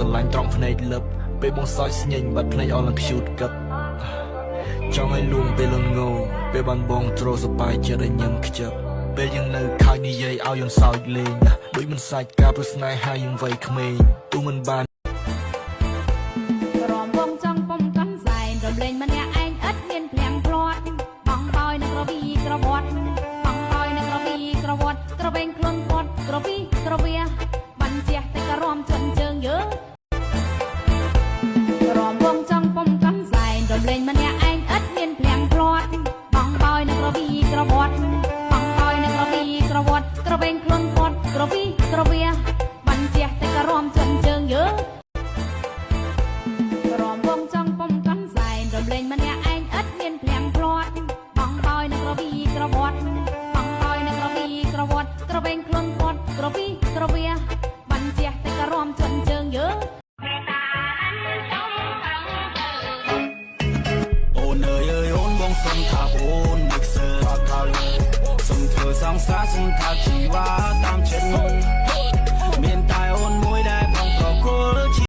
ស្រឡាញ់ត្រង់ភ្នែកលឹបពេលបងសើចស្ញែងបាត់ភ្នែកអស់ឡើងខ្ជូតកឹកចង់ឲ្យលួងពេលលន់ងោពេលបានបងទ្រសបាយចិត្តឲ្យញឹមខ្ជិបពេលយើងនៅខើចនិយាយឲ្យយើងសើចលេងដូចមិនសាច់ការព្រោះស្នេហាយើងវ័យក្មេងទូមិនបានក្រំវងចង់ពុំកាន់សែនរំលែងម្នាក់ឯងឥតមានភ្លាំងព្រាត់បងបោយនៅក្រវីក្រវត្តបងបោយនៅក្រវីក្រវត្តក្រវែងខ្លួនគាត់ក្រវីក្រវាបាញ់ជះតែក្រំជន់ជើងយើងក្រំវងចង់ពុំកាន់សែនរំលែងម្នាក់ឯងឥតមានភ្លាំងព្រាត់បងបោយនៅក្រវីក្រវត្តបងបោយនៅក្រវីក្រវត្តក្រវែងខ្លួនគាត់ក្រវីក្រវាបាញ់ជះតែក្រំជន់ជើងយើងក្រំវងចង់ពុំកាន់សែនរំលែងម្នាក់ឯងឥតមានភ្លាំងព្រាត់បងបោយនៅក្រវីក្រវត្តបងបោយនៅក្រវីក្រវត្តក្រវែងខ្លួនគាត់ក្រវីក្រវាបាញ់ជះតែក្រំជន់ជើងយើងអូនអើយអូនបងសុំថាអូនមិនខ្សឹបអត់ថាលើសុំធ្វើសង្សារសុំថាជីវ៉ាតាម